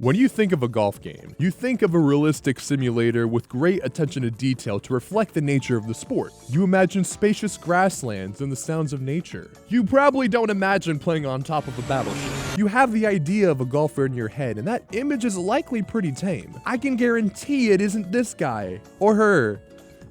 When you think of a golf game, you think of a realistic simulator with great attention to detail to reflect the nature of the sport. You imagine spacious grasslands and the sounds of nature. You probably don't imagine playing on top of a battleship. You have the idea of a golfer in your head, and that image is likely pretty tame. I can guarantee it isn't this guy, or her.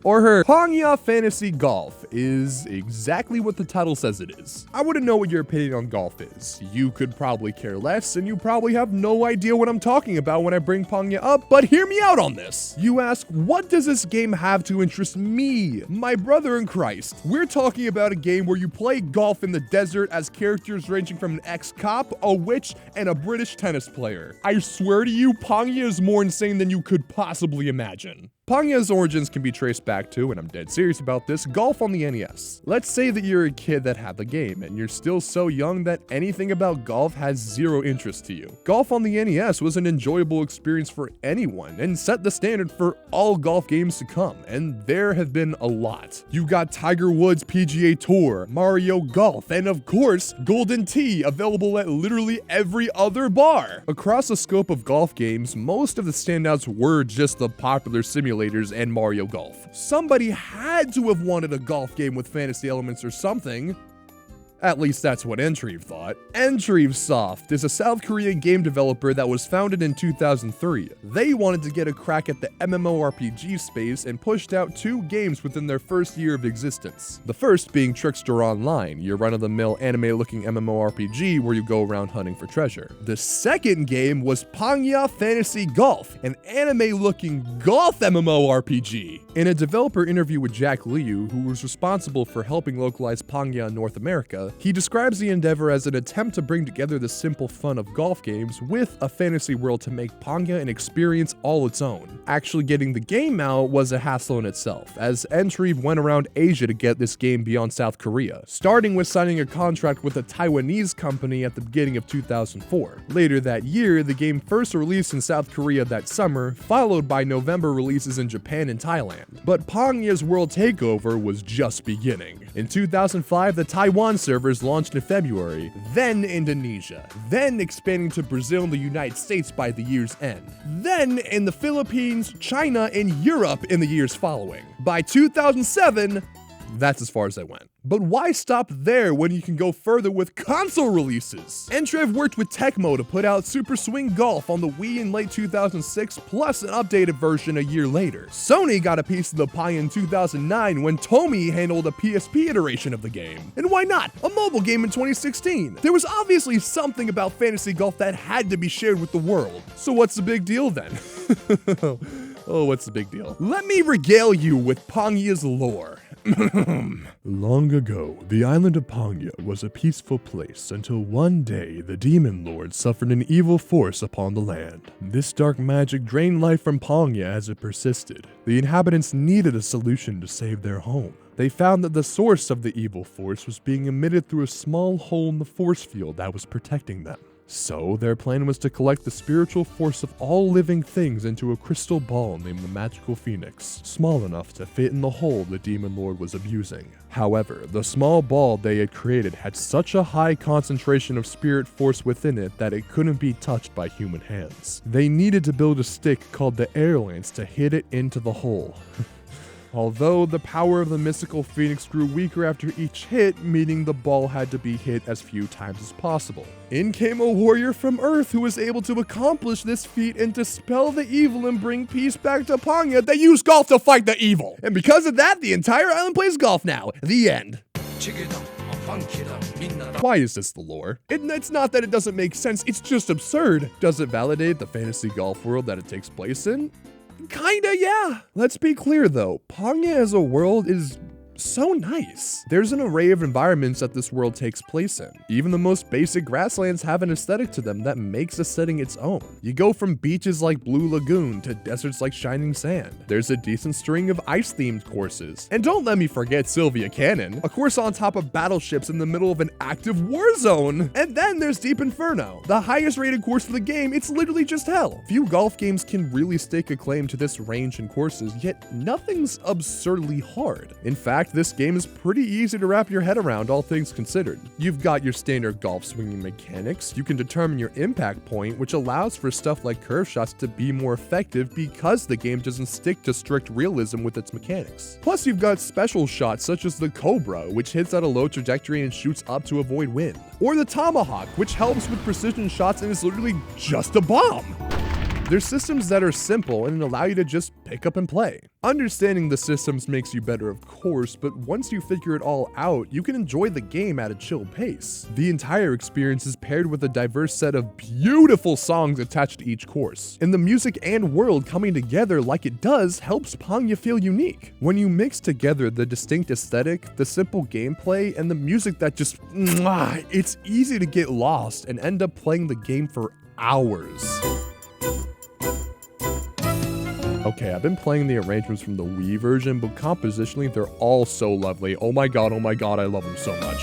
PangYa Fantasy Golf is exactly what the title says it is. I wouldn't know what your opinion on golf is. You could probably care less, and you probably have no idea what I'm talking about when I bring PangYa up, but hear me out on this. You ask, what does this game have to interest me, my brother in Christ? We're talking about a game where you play golf in the desert as characters ranging from an ex-cop, a witch, and a British tennis player. I swear to you, PangYa is more insane than you could possibly imagine. PangYa's origins can be traced back to, and I'm dead serious about this, golf on the NES. Let's say that you're a kid that had the game, and you're still so young that anything about golf has zero interest to you. Golf on the NES was an enjoyable experience for anyone, and set the standard for all golf games to come, and there have been a lot. You've got Tiger Woods PGA Tour, Mario Golf, and of course, Golden Tee, available at literally every other bar. Across the scope of golf games, most of the standouts were just the popular simulators and Mario Golf. Somebody had to have wanted a golf game with fantasy elements or something. At least that's what Entrive thought. Entrivesoft is a South Korean game developer that was founded in 2003. They wanted to get a crack at the MMORPG space and pushed out 2 games within their first year of existence. The first being Trickster Online, your run-of-the-mill anime-looking MMORPG where you go around hunting for treasure. The second game was PangYa Fantasy Golf, an anime-looking golf MMORPG. In a developer interview with Jack Liu, who was responsible for helping localize PangYa in North America, he describes the endeavor as an attempt to bring together the simple fun of golf games with a fantasy world to make PangYa an experience all its own. Actually getting the game out was a hassle in itself, as Entrive went around Asia to get this game beyond South Korea, starting with signing a contract with a Taiwanese company at the beginning of 2004. Later that year, the game first released in South Korea that summer, followed by November releases in Japan and Thailand. But PangYa's world takeover was just beginning. In 2005, the Taiwan servers launched in February, then Indonesia, then expanding to Brazil and the United States by the year's end, then in the Philippines, China, and Europe in the years following. By 2007, that's as far as I went. But why stop there when you can go further with console releases? Entrive worked with Tecmo to put out Super Swing Golf on the Wii in late 2006, plus an updated version a year later. Sony got a piece of the pie in 2009 when Tomy handled a PSP iteration of the game. And why not? A mobile game in 2016. There was obviously something about fantasy golf that had to be shared with the world. So what's the big deal then? Oh, what's the big deal? Let me regale you with PangYa's lore. Long ago, the island of PangYa was a peaceful place until one day the demon lord suffered an evil force upon the land. This dark magic drained life from PangYa as it persisted. The inhabitants needed a solution to save their home. They found that the source of the evil force was being emitted through a small hole in the force field that was protecting them. So, their plan was to collect the spiritual force of all living things into a crystal ball named the Magical Phoenix, small enough to fit in the hole the Demon Lord was abusing. However, the small ball they had created had such a high concentration of spirit force within it that it couldn't be touched by human hands. They needed to build a stick called the air lance to hit it into the hole. Although the power of the mystical phoenix grew weaker after each hit, meaning the ball had to be hit as few times as possible. In came a warrior from Earth who was able to accomplish this feat and dispel the evil and bring peace back to PangYa. They use golf to fight the evil! And because of that, the entire island plays golf now. The end. Why is this the lore? It's not that it doesn't make sense, it's just absurd. Does it validate the fantasy golf world that it takes place in? Kinda, yeah. Let's be clear though, PangYa as a world is so nice. There's an array of environments that this world takes place in. Even the most basic grasslands have an aesthetic to them that makes the setting its own. You go from beaches like Blue Lagoon to deserts like Shining Sand. There's a decent string of ice-themed courses. And don't let me forget Sylvia Canyon, a course on top of battleships in the middle of an active war zone. And then there's Deep Inferno, the highest rated course of the game. It's literally just hell. Few golf games can really stake a claim to this range in courses, yet nothing's absurdly hard. In fact, fact, this game is pretty easy to wrap your head around, all things considered. You've got your standard golf swinging mechanics, you can determine your impact point, which allows for stuff like curve shots to be more effective because the game doesn't stick to strict realism with its mechanics. Plus, you've got special shots such as the Cobra, which hits at a low trajectory and shoots up to avoid wind, or the Tomahawk, which helps with precision shots and is literally just a bomb. There's systems that are simple and allow you to just pick up and play. Understanding the systems makes you better, of course, but once you figure it all out, you can enjoy the game at a chill pace. The entire experience is paired with a diverse set of beautiful songs attached to each course, and the music and world coming together like it does helps PangYa feel unique. When you mix together the distinct aesthetic, the simple gameplay, and the music that just it's easy to get lost and end up playing the game for hours. Okay, I've been playing the arrangements from the Wii version, but compositionally, they're all so lovely. Oh my god, I love them so much.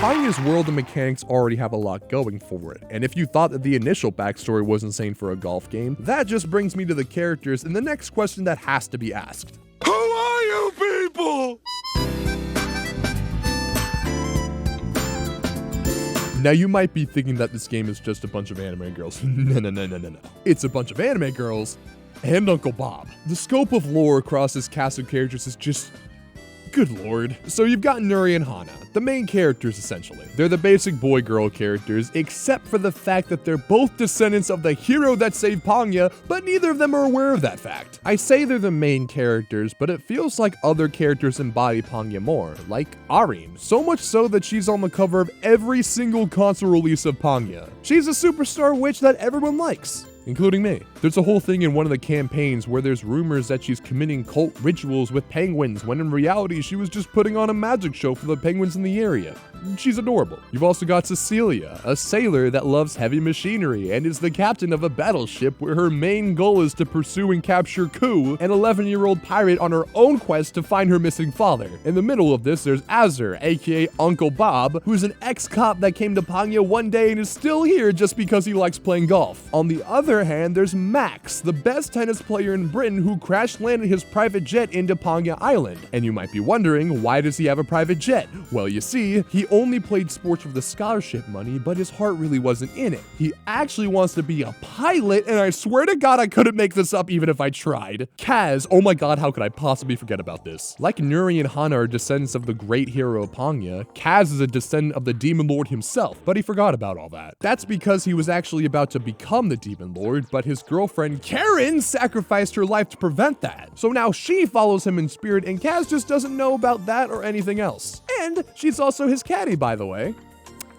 PangYa's world and mechanics already have a lot going for it, and if you thought that the initial backstory was insane for a golf game, that just brings me to the characters and the next question that has to be asked. Who are you people? Now you might be thinking that this game is just a bunch of anime girls. No. It's a bunch of anime girls and Uncle Bob. The scope of lore across this cast of characters is just... good lord. So you've got Nuri and Hana, the main characters essentially. They're the basic boy-girl characters, except for the fact that they're both descendants of the hero that saved PangYa, but neither of them are aware of that fact. I say they're the main characters, but it feels like other characters embody PangYa more, like Arim. So much so that she's on the cover of every single console release of PangYa. She's a superstar witch that everyone likes, including me. There's a whole thing in one of the campaigns where there's rumors that she's committing cult rituals with penguins, when in reality she was just putting on a magic show for the penguins in the area. She's adorable. You've also got Cecilia, a sailor that loves heavy machinery and is the captain of a battleship where her main goal is to pursue and capture Ku, an 11-year-old pirate on her own quest to find her missing father. In the middle of this, there's Azur, aka Uncle Bob, who's an ex-cop that came to PangYa one day and is still here just because he likes playing golf. On the other hand, there's Max, the best tennis player in Britain who crash-landed his private jet into PangYa Island. And you might be wondering, why does he have a private jet? Well, you see, he only played sports for the scholarship money, but his heart really wasn't in it. He actually wants to be a pilot, and I swear to God I couldn't make this up even if I tried. Kaz, oh my god, how could I possibly forget about this? Like Nuri and Hana are descendants of the great hero of PangYa, Kaz is a descendant of the Demon Lord himself, but he forgot about all that. That's because he was actually about to become the Demon Lord, but his girlfriend Karen sacrificed her life to prevent that. So now she follows him in spirit, and Kaz just doesn't know about that or anything else. And she's also his caddy, by the way.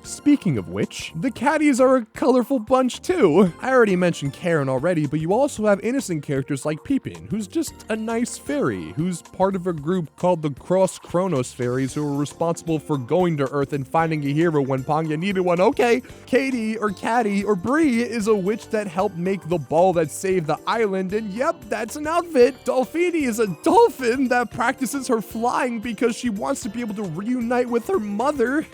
Speaking of which, the caddies are a colorful bunch too. I already mentioned Karen already, but you also have innocent characters like Peepin, who's just a nice fairy, who's part of a group called the Cross Kronos Fairies who are responsible for going to Earth and finding a hero when PangYa needed one. Okay, Katie or Caddy or Bree is a witch that helped make the ball that saved the island, and yep, that's an outfit. Dolphini is a dolphin that practices her flying because she wants to be able to reunite with her mother.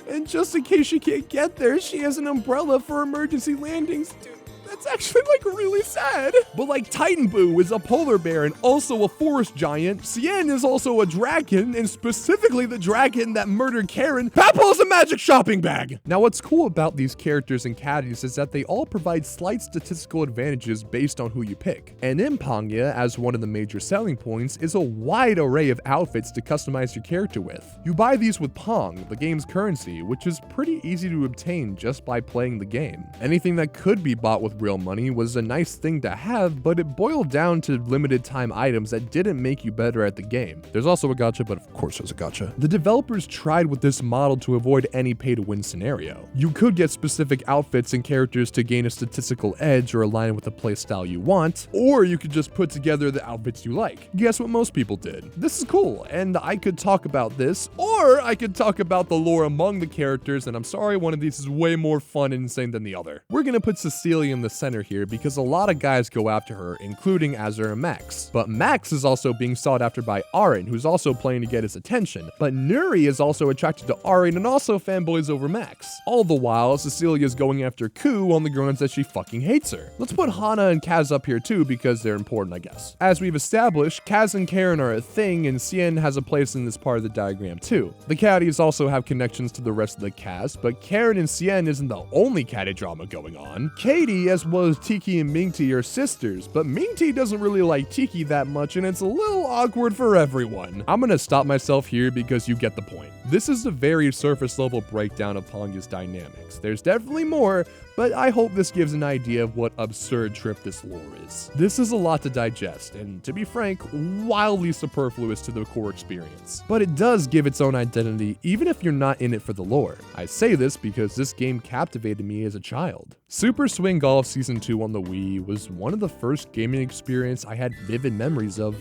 And just in case she can't get there, she has an umbrella for emergency landings. Dude, that's actually like really sad. But like Titan Boo is a polar bear and also a forest giant. Cien is also a dragon, and specifically the dragon that murdered Karen. Papal is a magic shopping bag. Now what's cool about these characters and caddies is that they all provide slight statistical advantages based on who you pick. And in PangYa, as one of the major selling points, is a wide array of outfits to customize your character with. You buy these with Pong, the game's currency, which is pretty easy to obtain just by playing the game. Anything that could be bought with real money was a nice thing to have, but it boiled down to limited time items that didn't make you better at the game. There's also a gacha, but of course there's a gacha. The developers tried with this model to avoid any pay-to-win scenario. You could get specific outfits and characters to gain a statistical edge or align with the playstyle you want, or you could just put together the outfits you like. Guess what most people did? This is cool, and I could talk about this, or I could talk about the lore among the characters, and I'm sorry, one of these is way more fun and insane than the other. We're gonna put Cecilia in the center here because a lot of guys go after her, including Azure and Max. But Max is also being sought after by Aren, who's also playing to get his attention. But Nuri is also attracted to Aren and also fanboys over Max. All the while, Cecilia is going after Ku on the grounds that she fucking hates her. Let's put Hana and Kaz up here too because they're important, I guess. As we've established, Kaz and Karen are a thing, and Cien has a place in this part of the diagram too. The caddies also have connections to the rest of the cast, but Karen and Cien isn't the only caddy drama going on. Katie, as well as Tiki and Mingti, are sisters, but Mingti doesn't really like Tiki that much, and it's a little awkward for everyone. I'm gonna stop myself here because you get the point. This is a very surface level breakdown of PangYa's dynamics. There's definitely more, but I hope this gives an idea of what absurd trip this lore is. This is a lot to digest, and to be frank, wildly superfluous to the core experience. But it does give its own identity, even if you're not in it for the lore. I say this because this game captivated me as a child. Super Swing Golf Season 2 on the Wii was one of the first gaming experience I had vivid memories of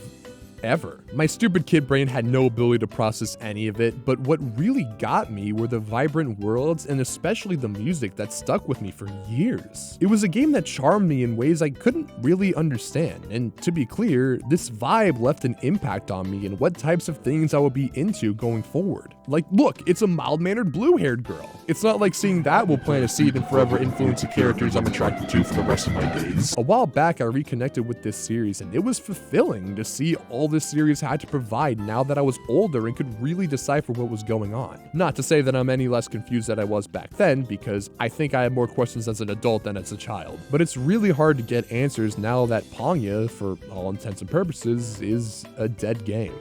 ever. My stupid kid brain had no ability to process any of it, but what really got me were the vibrant worlds and especially the music that stuck with me for years. It was a game that charmed me in ways I couldn't really understand, and to be clear, this vibe left an impact on me and what types of things I would be into going forward. Like, look, it's a mild-mannered blue-haired girl. It's not like seeing that will plant a seed and forever influence the characters I'm attracted to for the rest of my days. A while back, I reconnected with this series, and it was fulfilling to see all this series had to provide now that I was older and could really decipher what was going on. Not to say that I'm any less confused than I was back then, because I think I have more questions as an adult than as a child. But it's really hard to get answers now that PangYa, for all intents and purposes, is a dead game.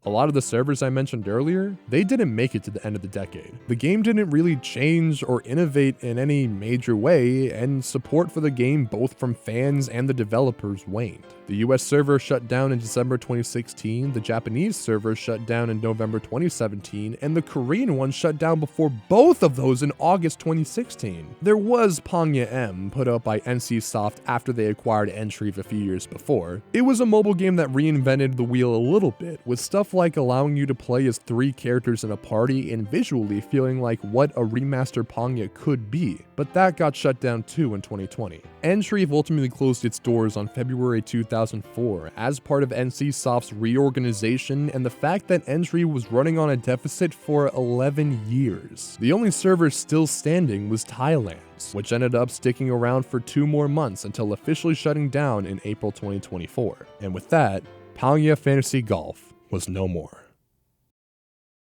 A lot of the servers I mentioned earlier, they didn't make it to the end of the decade. The game didn't really change or innovate in any major way, and support for the game both from fans and the developers waned. The US server shut down in December 2016, the Japanese server shut down in November 2017, and the Korean one shut down before both of those in August 2016. There was PangYa M, put out by NCSoft after they acquired Entrive a few years before. It was a mobile game that reinvented the wheel a little bit, with stuff like allowing you to play as 3 characters in a party and visually feeling like what a remastered PangYa could be, but that got shut down too in 2020. Entrive ultimately closed its doors on February 2004 as part of NCSoft's reorganization and the fact that Entrive was running on a deficit for 11 years. The only server still standing was Thailand's, which ended up sticking around for 2 more months until officially shutting down in April 2024. And with that, PangYa Fantasy Golf was no more.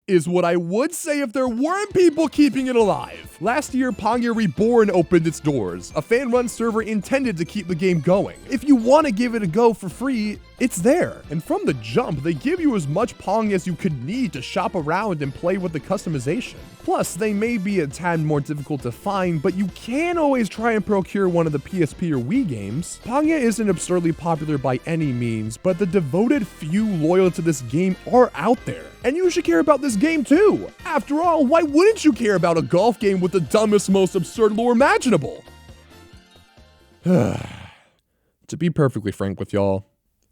Is what I would say if there weren't people keeping it alive. Last year, PangYa Reborn opened its doors, a fan-run server intended to keep the game going. If you want to give it a go for free, it's there. And from the jump, they give you as much Pong as you could need to shop around and play with the customization. Plus, they may be a tad more difficult to find, but you can always try and procure one of the PSP or Wii games. PangYa isn't absurdly popular by any means, but the devoted few loyal to this game are out there. And you should care about this game too. After all, why wouldn't you care about a golf game with the dumbest, most absurd lore imaginable? To be perfectly frank with y'all,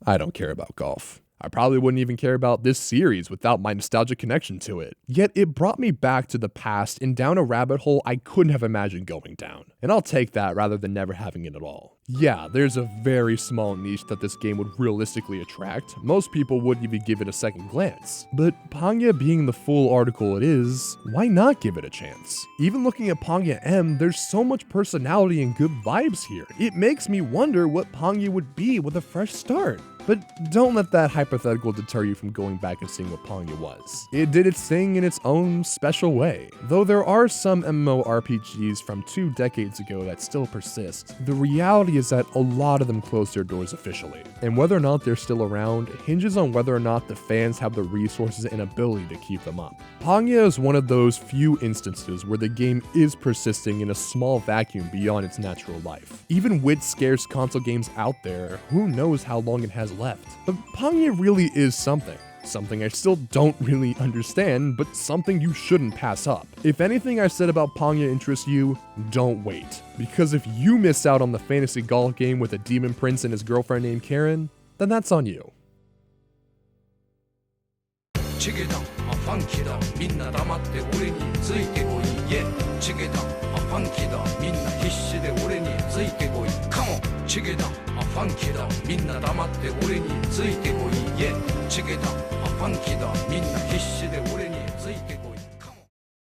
I don't care about golf. I probably wouldn't even care about this series without my nostalgic connection to it. Yet it brought me back to the past and down a rabbit hole I couldn't have imagined going down. And I'll take that rather than never having it at all. Yeah, there's a very small niche that this game would realistically attract. Most people wouldn't even give it a second glance. But PangYa being the full article it is, why not give it a chance? Even looking at PangYa M, there's so much personality and good vibes here. It makes me wonder what PangYa would be with a fresh start. But don't let that hypothetical deter you from going back and seeing what PangYa was. It did its thing in its own special way. Though there are some MMORPGs from 2 decades ago that still persist, the reality is that a lot of them closed their doors officially. And whether or not they're still around hinges on whether or not the fans have the resources and ability to keep them up. PangYa is one of those few instances where the game is persisting in a small vacuum beyond its natural life. Even with scarce console games out there, who knows how long it has left. But PangYa really is something. Something I still don't really understand, but something you shouldn't pass up. If anything I said about PangYa interests you, don't wait. Because if you miss out on the fantasy golf game with a demon prince and his girlfriend named Karen, then that's on you. Check it out. ファンキーだみんな黙って俺についてこいイエチゲだファンキーだみんな必死で俺についてこいカモチゲだファンキーだみんな黙って俺についてこいイエチゲだファンキーだみんな必死で俺についてこい